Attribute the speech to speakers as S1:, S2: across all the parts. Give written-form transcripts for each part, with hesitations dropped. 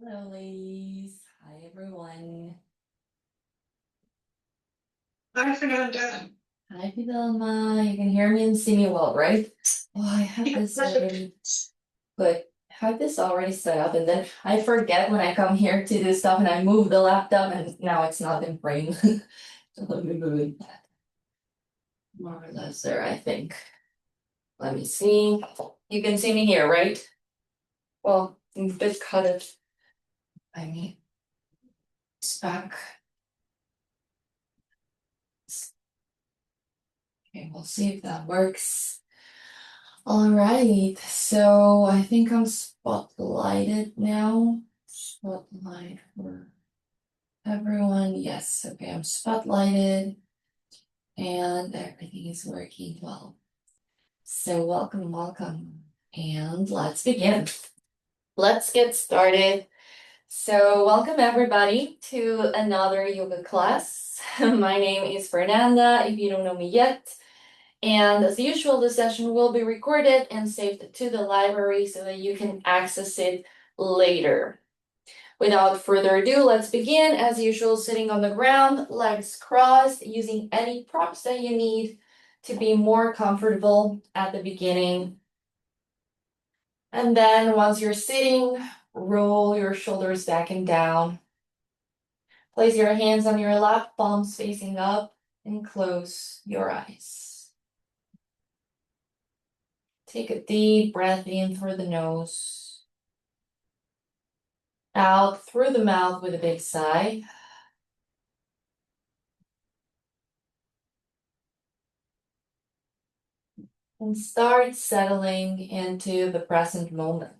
S1: Hello, ladies. Hi, everyone.
S2: Hi, Fernanda.
S1: Hi, Fidelma. You can hear me and see me well, right? Oh, I have this already. Good. I have this already set up, and then I forget when I come here to do stuff, and I move the laptop, and now it's not in frame. So let me move it more or less there, I think. Let me see. You can see me here, right? Well, a bit cut it. I mean, it's back. Okay, we'll see if that works. All right, so I think I'm spotlighted now. Spotlight for everyone. Yes, okay, I'm spotlighted and everything is working well. So welcome, welcome, and let's begin. Let's get started. So welcome everybody to another yoga class. My name is Fernanda, if you don't know me yet. And as usual, the session will be recorded and saved to the library so that you can access it later. Without further ado, let's begin. As usual, sitting on the ground, legs crossed, using any props that you need to be more comfortable at the beginning. And then once you're sitting, roll your shoulders back and down. Place your hands on your lap, palms facing up, and close your eyes. Take a deep breath in through the nose, out through the mouth with a big sigh. And start settling into the present moment.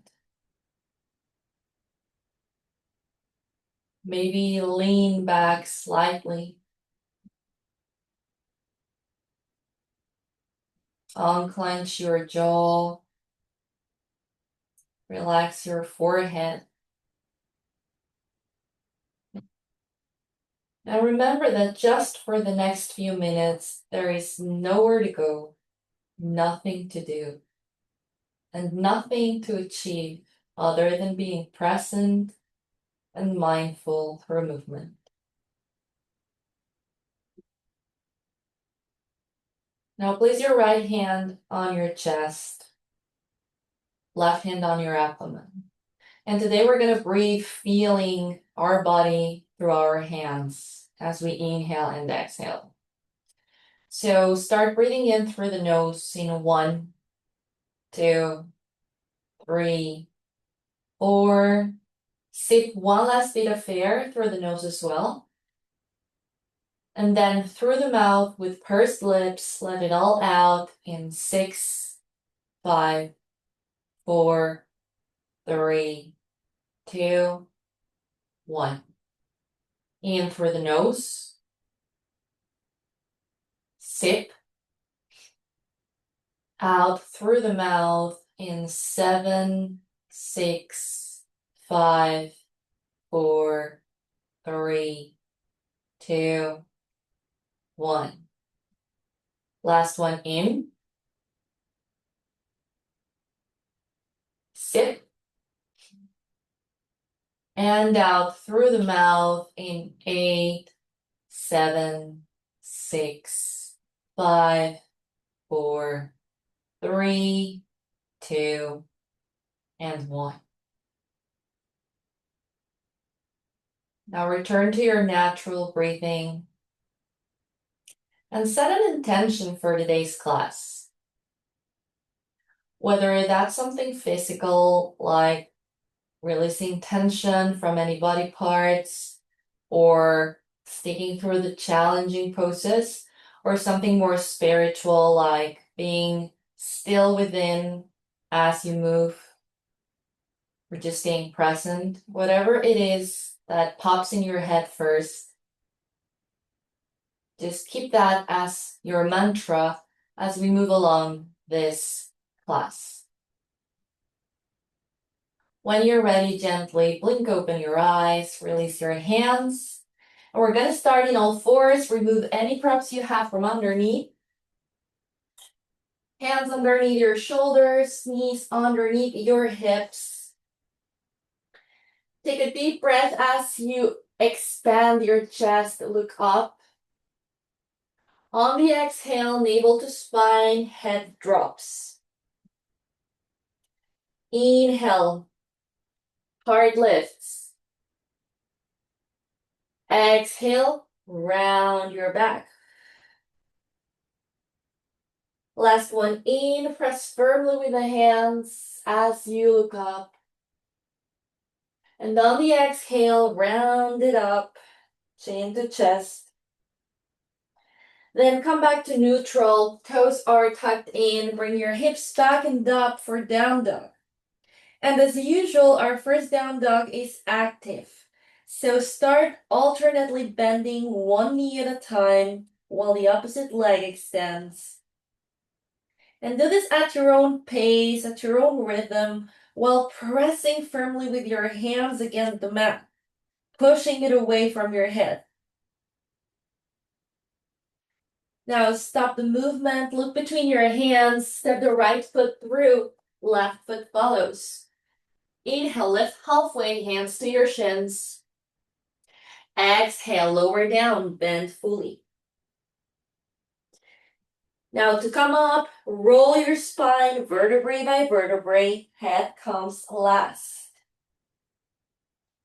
S1: Maybe lean back slightly. Unclench your jaw. Relax your forehead. Now remember that just for the next few minutes, there is nowhere to go, nothing to do, and nothing to achieve other than being present and mindful through movement. Now place your right hand on your chest, left hand on your abdomen. And today we're going to breathe, feeling our body through our hands as we inhale and exhale. So start breathing in through the nose in 1, 2, 3, 4. Sip one last bit of air through the nose as well. And then through the mouth with pursed lips, let it all out in 6, 5, 4, 3, 2, 1. In through the nose. Sip. Out through the mouth in 7, 6, 5, 4, 3, 2, 1. Last one in. Sip. And out through the mouth in 8, 7, 6, 5, 4, 3, 2, and 1. Now return to your natural breathing and set an intention for today's class. Whether that's something physical, like releasing tension from any body parts, or sticking through the challenging poses, or something more spiritual, like being still within as you move, or just staying present, whatever it is that pops in your head first, just keep that as your mantra as we move along this class. When you're ready, gently blink open your eyes, release your hands. And we're going to start in all fours. Remove any props you have from underneath. Hands underneath your shoulders, knees underneath your hips. Take a deep breath as you expand your chest, look up. On the exhale, navel to spine, head drops. Inhale, heart lifts. Exhale, round your back. Last one, in, press firmly with the hands as you look up. And on the exhale, round it up, chin to chest. Then come back to neutral, toes are tucked in, bring your hips back and up for down dog. And as usual, our first down dog is active. So start alternately bending one knee at a time while the opposite leg extends. And do this at your own pace, at your own rhythm, while pressing firmly with your hands against the mat, pushing it away from your head. Now stop the movement, look between your hands, step the right foot through, left foot follows. Inhale, lift halfway, hands to your shins. Exhale, lower down, bend fully. Now to come up, roll your spine vertebrae by vertebrae, head comes last.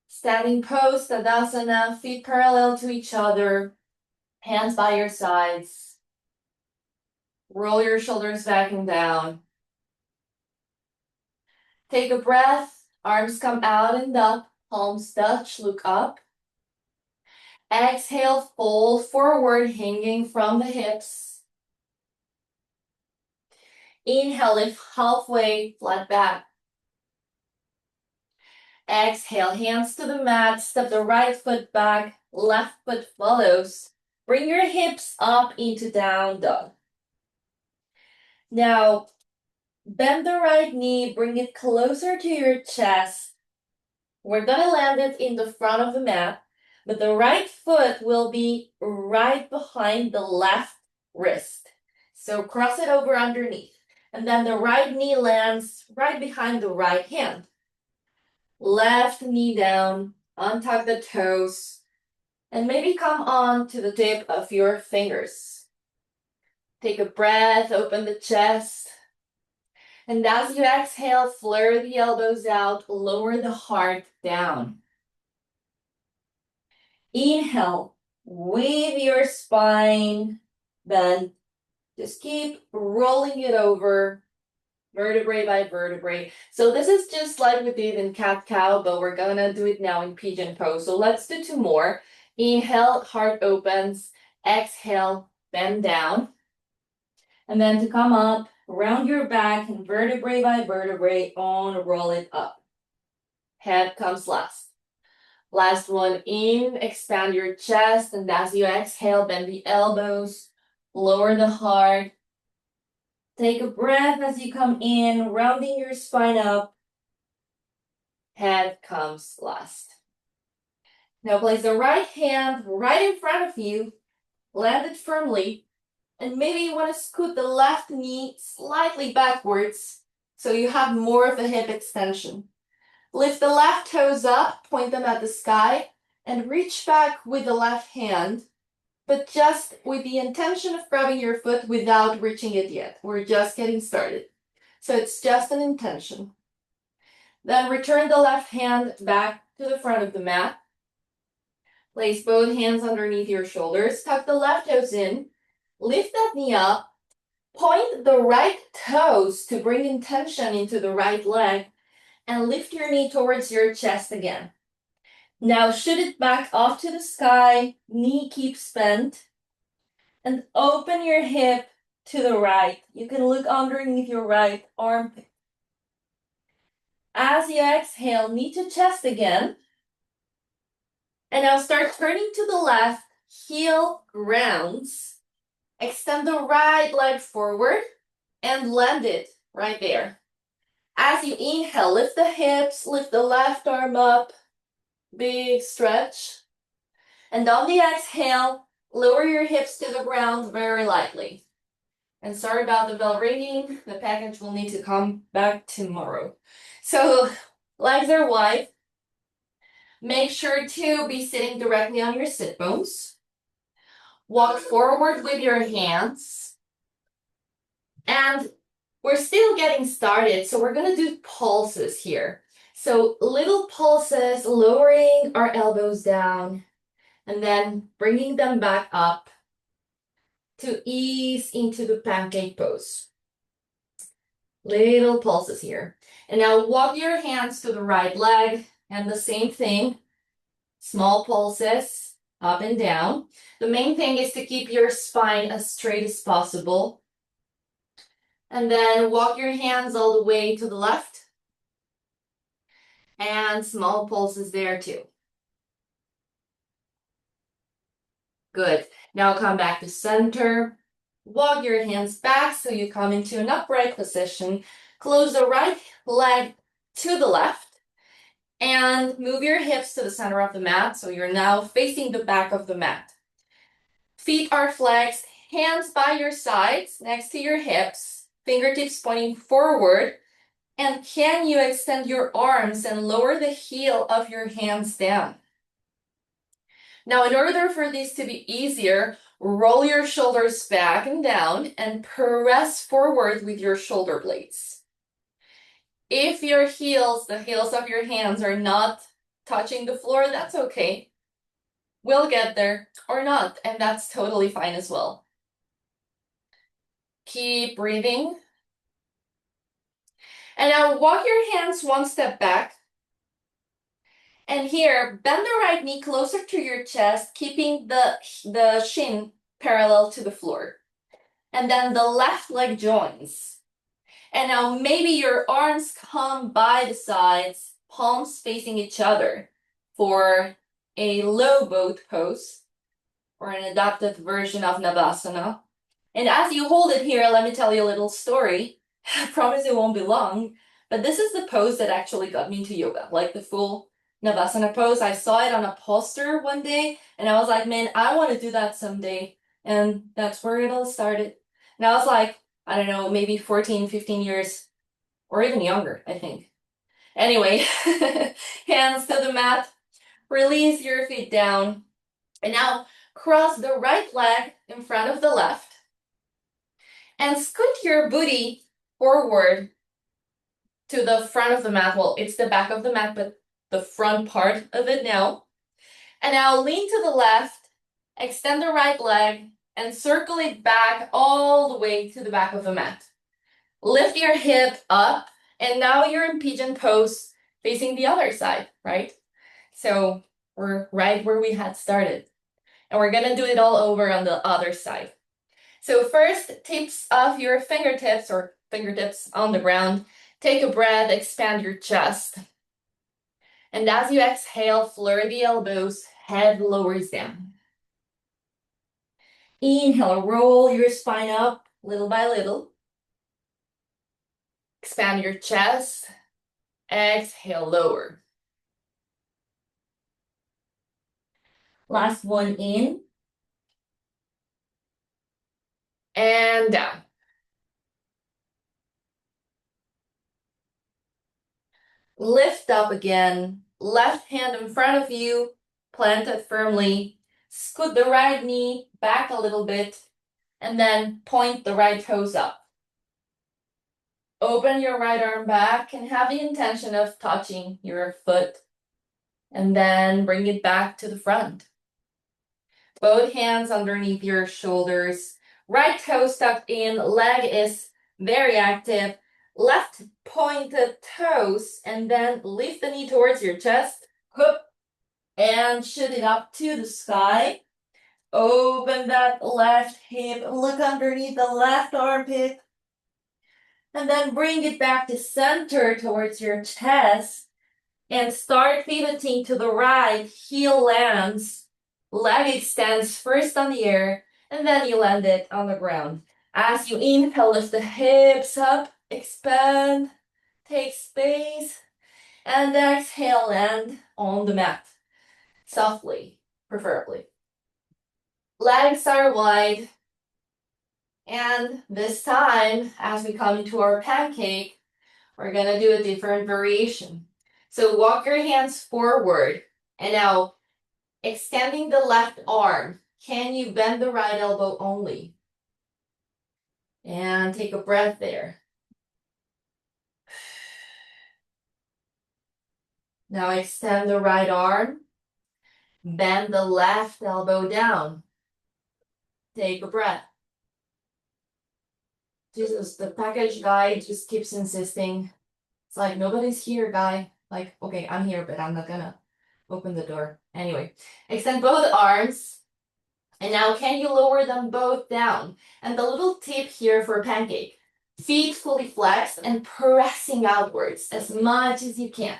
S1: Standing pose, Tadasana, feet parallel to each other, hands by your sides. Roll your shoulders back and down. Take a breath, arms come out and up, palms touch, look up. Exhale, fold forward, hanging from the hips. Inhale, lift halfway, flat back. Exhale, hands to the mat, step the right foot back, left foot follows. Bring your hips up into down dog. Now, bend the right knee, bring it closer to your chest. We're gonna land it in the front of the mat, but the right foot will be right behind the left wrist. So cross it over underneath. And then the right knee lands right behind the right hand. Left knee down, untuck the toes, and maybe come on to the tip of your fingers. Take a breath, open the chest. And as you exhale, flare the elbows out, lower the heart down. Inhale, weave your spine, then just keep rolling it over vertebrae by vertebrae. So this is just like we did in cat-cow, but we're gonna do it now in pigeon pose. So let's do two more. Inhale, heart opens. Exhale, bend down. And then to come up, round your back and vertebrae by vertebrae on, roll it up. Head comes last. Last one, in, expand your chest, and as you exhale, bend the elbows, lower the heart. Take a breath as you come in, rounding your spine up. Head comes last. Now place the right hand right in front of you, land it firmly, and maybe you want to scoot the left knee slightly backwards so you have more of a hip extension. Lift the left toes up, point them at the sky, and reach back with the left hand, but just with the intention of grabbing your foot without reaching it yet. We're just getting started. So it's just an intention. Then return the left hand back to the front of the mat. Place both hands underneath your shoulders. Tuck the left toes in. Lift that knee up. Point the right toes to bring intention into the right leg. And lift your knee towards your chest again. Now shoot it back off to the sky. Knee keeps bent. And open your hip to the right. You can look underneath your right armpit. As you exhale, knee to chest again. And now start turning to the left, heel grounds. Extend the right leg forward and land it right there. As you inhale, lift the hips, lift the left arm up, big stretch. And on the exhale, lower your hips to the ground very lightly. And sorry about the bell ringing, the package will need to come back tomorrow. So legs are wide. Make sure to be sitting directly on your sit bones. Walk forward with your hands. And we're still getting started, so we're gonna do pulses here. So little pulses, lowering our elbows down and then bringing them back up to ease into the pancake pose. Little pulses here. And now walk your hands to the right leg and the same thing. Small pulses up and down. The main thing is to keep your spine as straight as possible. And then walk your hands all the way to the left. And small pulses there too. Good. Now come back to center. Walk your hands back so you come into an upright position. Close the right leg to the left and move your hips to the center of the mat. So you're now facing the back of the mat. Feet are flexed, hands by your sides next to your hips, fingertips pointing forward. And can you extend your arms and lower the heel of your hands down? Now, in order for this to be easier, roll your shoulders back and down and press forward with your shoulder blades. If your heels, the heels of your hands are not touching the floor, that's okay. We'll get there or not, and that's totally fine as well. Keep breathing. And now walk your hands one step back. And here, bend the right knee closer to your chest, keeping the shin parallel to the floor. And then the left leg joins. And now maybe your arms come by the sides, palms facing each other for a low boat pose or an adapted version of Navasana. And as you hold it here, let me tell you a little story. I promise it won't be long, but this is the pose that actually got me into yoga, like the full Navasana pose. I saw it on a poster one day and I was like, man, I want to do that someday. And that's where it all started. And I was like, I don't know, maybe 14, 15 years or even younger, I think. Anyway, hands to the mat, release your feet down. And now cross the right leg in front of the left and scoot your booty forward to the front of the mat. Well, it's the back of the mat, but the front part of it now. And now lean to the left, extend the right leg, and circle it back all the way to the back of the mat. Lift your hip up, and now you're in pigeon pose facing the other side, right? So we're right where we had started. And we're gonna do it all over on the other side. So first, tips of your fingertips or fingertips on the ground. Take a breath, expand your chest. And as you exhale, flare the elbows, head lowers down. Inhale, roll your spine up little by little. Expand your chest. Exhale, lower. Last one in. And down. Lift up again. Left hand in front of you, planted firmly. Scoot the right knee back a little bit. And then point the right toes up. Open your right arm back and have the intention of touching your foot. And then bring it back to the front. Both hands underneath your shoulders. Right toe tucked in, leg is very active. Left pointed toes, and then lift the knee towards your chest. Hoop, and shoot it up to the sky. Open that left hip, look underneath the left armpit. And then bring it back to center towards your chest. And start pivoting to the right, heel lands. Leg extends first on the air, and then you land it on the ground. As you inhale, lift the hips up, expand, take space, and exhale, land on the mat. Softly, preferably. Legs are wide. And this time, as we come into our pancake, we're gonna do a different variation. So walk your hands forward And now extending the left arm. Can you bend the right elbow only? And take a breath there. Now extend the right arm. Bend the left elbow down. Take a breath. Jesus, the package guy just keeps insisting. It's like, nobody's here, guy. Like, okay, I'm here, but I'm not gonna open the door. Anyway, extend both arms. And now can you lower them both down? And the little tip here for pancake. Feet fully flexed and pressing outwards as much as you can.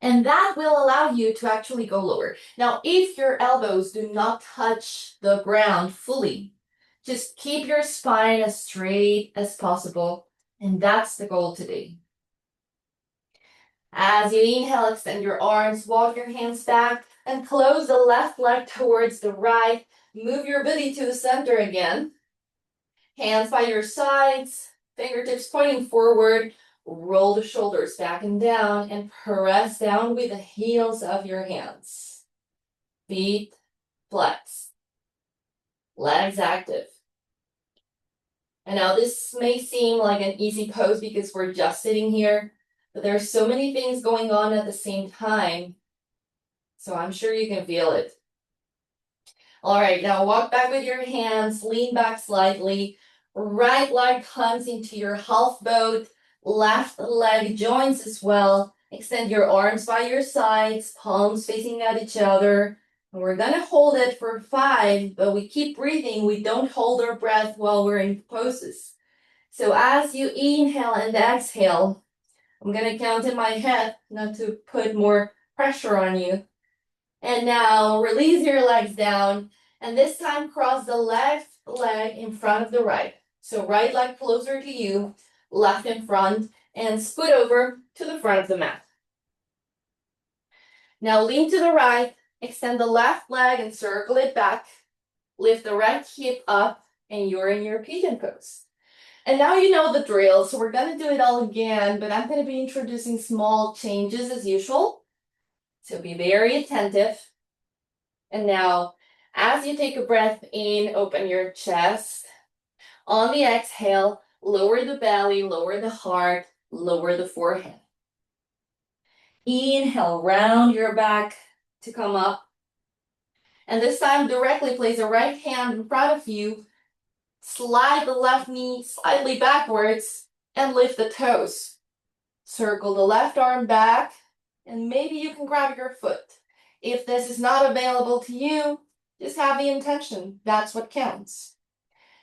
S1: And that will allow you to actually go lower. Now, if your elbows do not touch the ground fully, just keep your spine as straight as possible. And that's the goal today. As you inhale, extend your arms, walk your hands back, and close the left leg towards the right. Move your body to the center again. Hands by your sides, fingertips pointing forward. Roll the shoulders back and down and press down with the heels of your hands. Feet flex. Legs active. And now this may seem like an easy pose because we're just sitting here, but there's so many things going on at the same time. So I'm sure you can feel it. All right, now walk back with your hands, lean back slightly. Right leg comes into your half boat. Left leg joins as well. Extend your arms by your sides, palms facing at each other. And we're gonna hold it for 5, but we keep breathing. We don't hold our breath while we're in poses. So as you inhale and exhale, I'm gonna count in my head, not to put more pressure on you. And now release your legs down. And this time cross the left leg in front of the right. So right leg closer to you, left in front, and scoot over to the front of the mat. Now lean to the right, extend the left leg and circle it back. Lift the right hip up, and you're in your pigeon pose. And now you know the drill, so we're gonna do it all again, but I'm gonna be introducing small changes as usual. So be very attentive. And now, as you take a breath in, open your chest. On the exhale, lower the belly, lower the heart, lower the forehead. Inhale, round your back to come up. And this time, directly place the right hand in front of you. Slide the left knee slightly backwards and lift the toes. Circle the left arm back, and maybe you can grab your foot. If this is not available to you, just have the intention. That's what counts.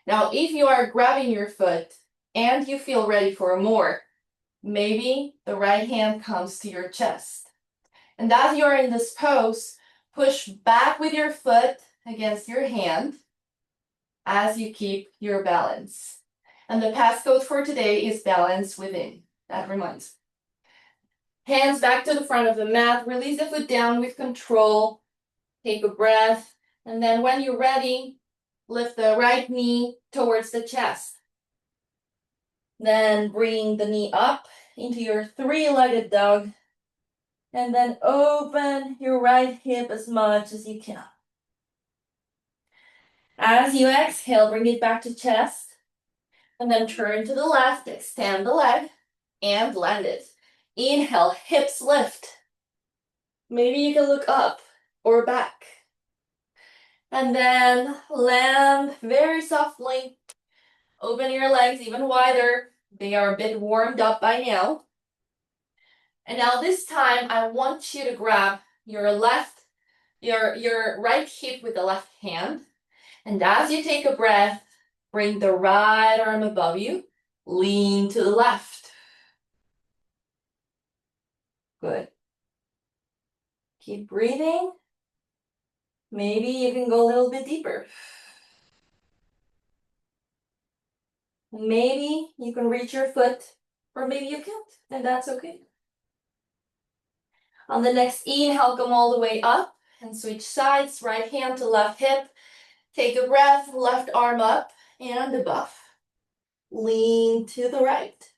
S1: Now, if you are grabbing your foot and you feel ready for more, maybe the right hand comes to your chest. And as you're in this pose, push back with your foot against your hand as you keep your balance. And the passcode for today is balance within. That reminds. Hands back to the front of the mat. Release the foot down with control. Take a breath. And then when you're ready, lift the right knee towards the chest. Then bring the knee up into your 3-legged dog. And then open your right hip as much as you can. As you exhale, bring it back to chest. And then turn to the left, extend the leg, and blend it. Inhale, hips lift. Maybe you can look up or back. And then land very softly. Open your legs even wider. They are a bit warmed up by now. And now this time, I want you to grab your right hip with the left hand. And as you take a breath, bring the right arm above you. Lean to the left. Good. Keep breathing. Maybe you can go a little bit deeper. Maybe you can reach your foot, or maybe you can't, and that's okay. On the next inhale, come all the way up and switch sides, right hand to left hip. Take a breath, left arm up and above. Lean to the right.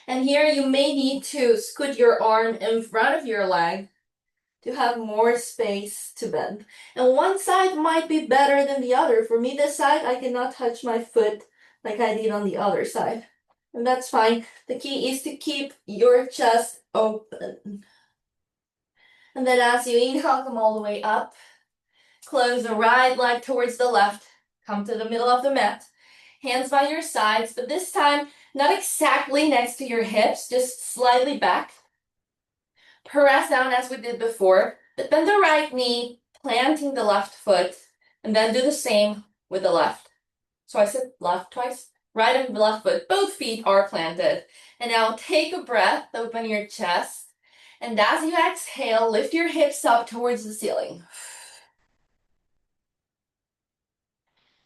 S1: And here you may need to scoot your arm in front of your leg to have more space to bend. And one side might be better than the other. For me, this side, I cannot touch my foot like I did on the other side. And that's fine. The key is to keep your chest open. And then as you inhale, come all the way up. Close the right leg towards the left. Come to the middle of the mat. Hands by your sides, but this time, not exactly next to your hips, just slightly back. Press down as we did before, but bend the right knee, planting the left foot, and then do the same with the left. So I said left twice. Right and left foot, both feet are planted. And now take a breath, open your chest, and as you exhale, lift your hips up towards the ceiling.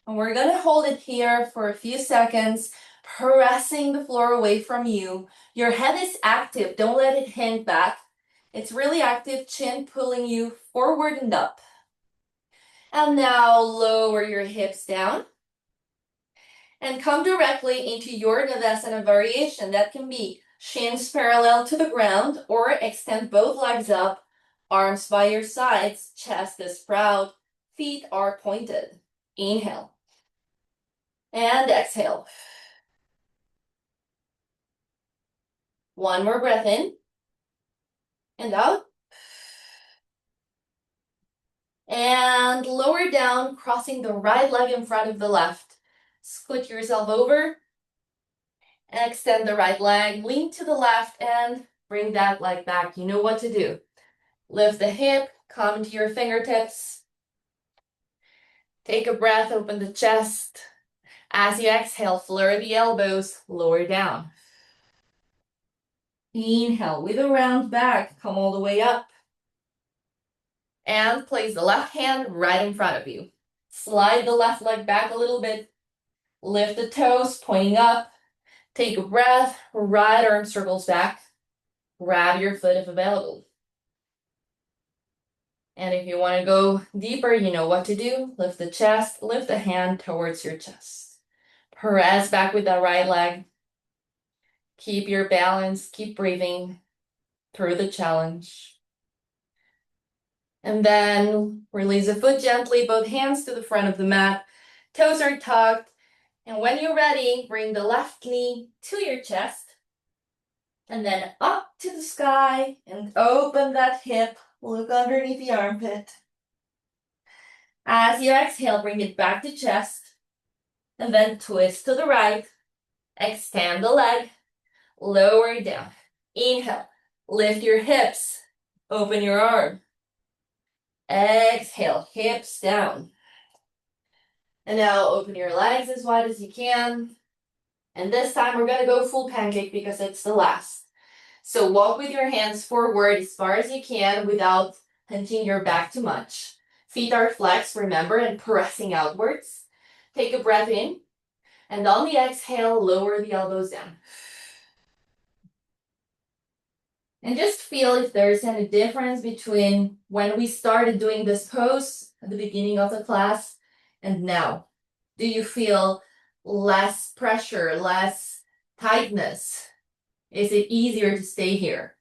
S1: And we're gonna hold it here for a few seconds, pressing the floor away from you. Your head is active, don't let it hang back. It's really active, chin pulling you forward and up. And now lower your hips down and come directly into your Navasana variation. That can be shins parallel to the ground or extend both legs up, arms by your sides, chest is proud, feet are pointed. Inhale and exhale. One more breath in and out. And lower down, crossing the right leg in front of the left. Scoot yourself over. Extend the right leg, lean to the left, and bring that leg back. You know what to do. Lift the hip, come into your fingertips. Take a breath, open the chest. As you exhale, flare the elbows, lower down. Inhale with a round back, come all the way up. And place the left hand right in front of you. Slide the left leg back a little bit. Lift the toes, pointing up. Take a breath, right arm circles back. Grab your foot if available. And if you want to go deeper, you know what to do. Lift the chest, lift the hand towards your chest. Press back with that right leg. Keep your balance, keep breathing through the challenge. And then release the foot gently, both hands to the front of the mat. Toes are tucked. And when you're ready, bring the left knee to your chest. And then up to the sky and open that hip. Look underneath the armpit. As you exhale, bring it back to chest. And then twist to the right. Extend the leg. Lower it down. Inhale. Lift your hips. Open your arm. Exhale. Hips down. And now open your legs as wide as you can. And this time we're going to go full pancake because it's the last. So walk with your hands forward as far as you can without hunching your back too much. Feet are flexed, remember, and pressing outwards. Take a breath in. And on the exhale, lower the elbows down. And just feel if there's any difference between when we started doing this pose at the beginning of the class and now. Do you feel less pressure, less tightness? Is it easier to stay here?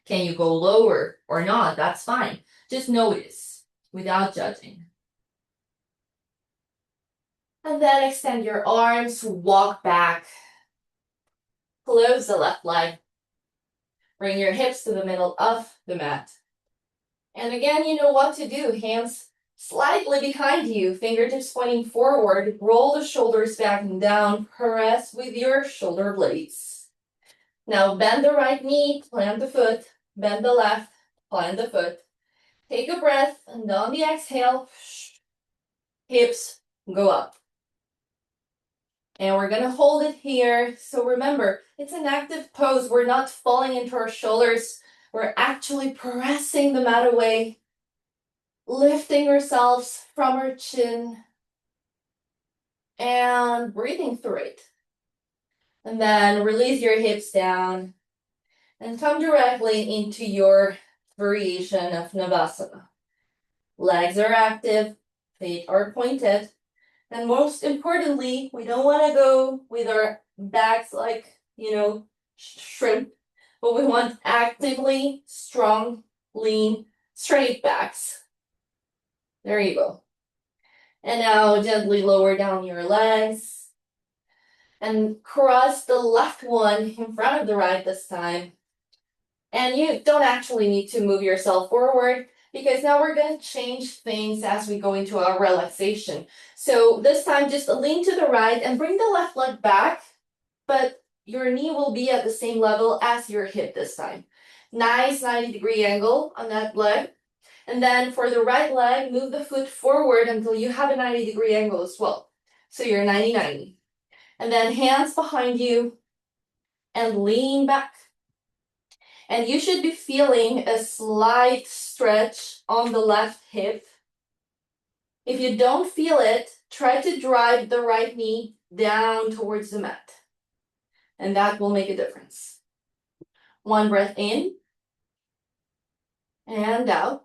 S1: Can you go lower or not? That's fine. Just notice without judging. And then extend your arms, walk back. Close the left leg. Bring your hips to the middle of the mat. And again, you know what to do. Hands slightly behind you, fingertips pointing forward. Roll the shoulders back and down. Press with your shoulder blades. Now bend the right knee, plant the foot. Bend the left, plant the foot. Take a breath, and on the exhale, hips go up. And we're gonna hold it here. So remember, it's an active pose. We're not falling into our shoulders. We're actually pressing the mat away, lifting ourselves from our chin, and breathing through it. And then release your hips down and come directly into your variation of Navasana. Legs are active, feet are pointed. And most importantly, we don't want to go with our backs like, shrimp, but we want actively strong, lean, straight backs. There you go. And now gently lower down your legs and cross the left one in front of the right this time. And you don't actually need to move yourself forward because now we're going to change things as we go into our relaxation. So this time, just lean to the right and bring the left leg back, but your knee will be at the same level as your hip this time. Nice 90-degree angle on that leg. And then for the right leg, move the foot forward until you have a 90-degree angle as well. So you're 90-90. And then hands behind you and lean back. And you should be feeling a slight stretch on the left hip. If you don't feel it, try to drive the right knee down towards the mat. And that will make a difference. One breath in and out.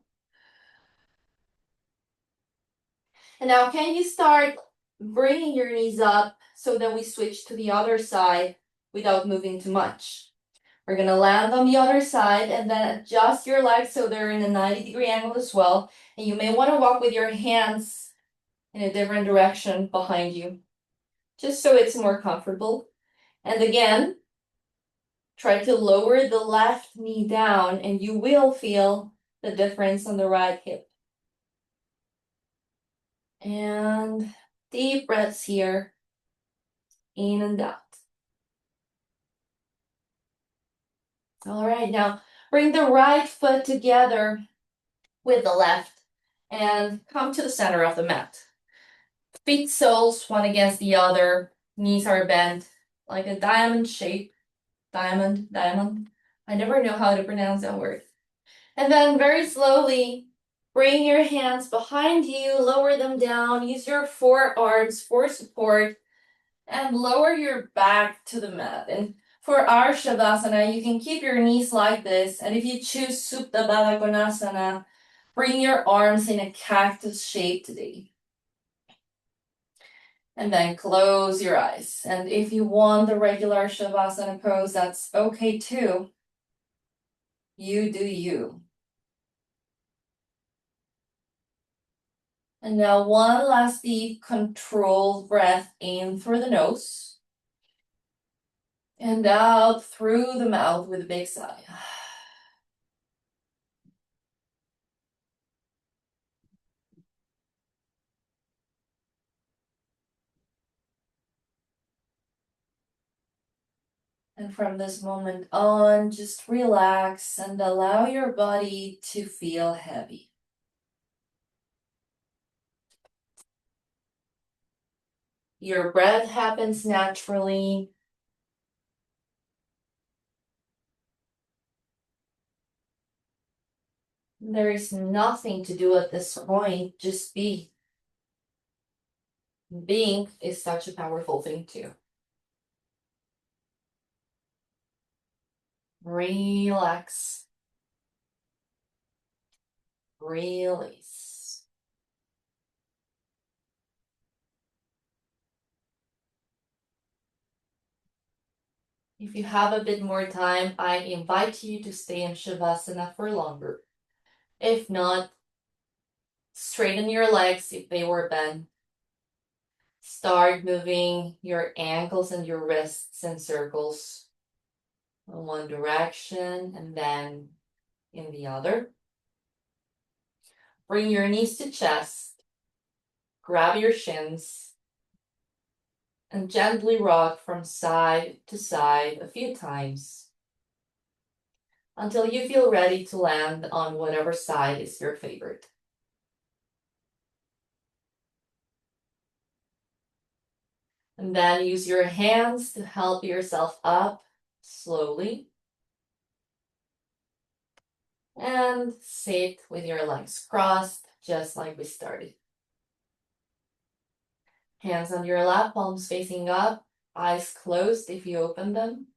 S1: And now can you start bringing your knees up so that we switch to the other side without moving too much. We're going to land on the other side and then adjust your legs so they're in a 90-degree angle as well. And you may want to walk with your hands in a different direction behind you, just so it's more comfortable. And again, try to lower the left knee down and you will feel the difference on the right hip. And deep breaths here, in and out. All right, now bring the right foot together with the left and come to the center of the mat. Feet soles one against the other, knees are bent like a diamond shape. Diamond. I never know how to pronounce that word. And then very slowly, bring your hands behind you, lower them down, use your forearms for support, and lower your back to the mat. And for our Shavasana, you can keep your knees like this. And if you choose Supta Baddha Konasana, bring your arms in a cactus shape today. And then close your eyes. And if you want the regular Shavasana pose, that's okay too. You do you. And now one last deep controlled breath in through the nose. And out through the mouth with a big sigh. And from this moment on, just relax and allow your body to feel heavy. Your breath happens naturally. There is nothing to do at this point, just be. Being is such a powerful thing too. Relax. Release. If you have a bit more time, I invite you to stay in Shavasana for longer. If not, straighten your legs if they were bent. Start moving your ankles and your wrists in circles in one direction and then in the other. Bring your knees to chest. Grab your shins and gently rock from side to side a few times until you feel ready to land on whatever side is your favorite. And then use your hands to help yourself up slowly. And sit with your legs crossed, just like we started. Hands on your lap, palms facing up, eyes closed if you open them.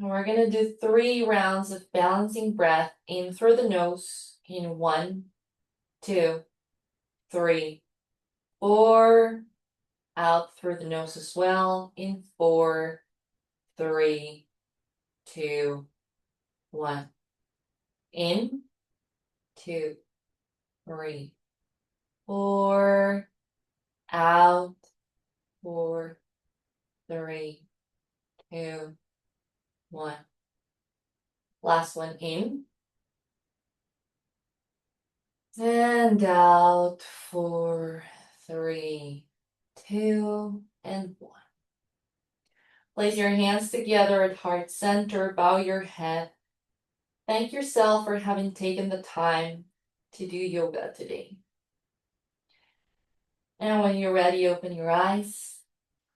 S1: And we're going to do 3 rounds of balancing breath in through the nose in 1, 2, 3, 4. Out through the nose as well in 4, 3, 2, 1. In, 2, 3, 4. Out, 4, 3, 2, 1. Last one in. And out, 4, 3, 2, and 1. Place your hands together at heart center, bow your head. Thank yourself for having taken the time to do yoga today. And when you're ready, open your eyes.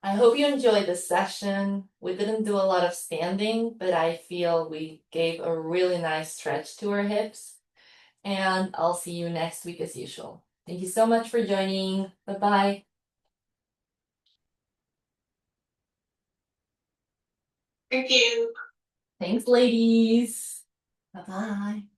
S1: I hope you enjoyed this session. We didn't do a lot of standing, but I feel we gave a really nice stretch to our hips. And I'll see you next week as usual. Thank you so much for joining. Bye-bye.
S2: Thank you.
S1: Thanks, ladies. Bye-bye.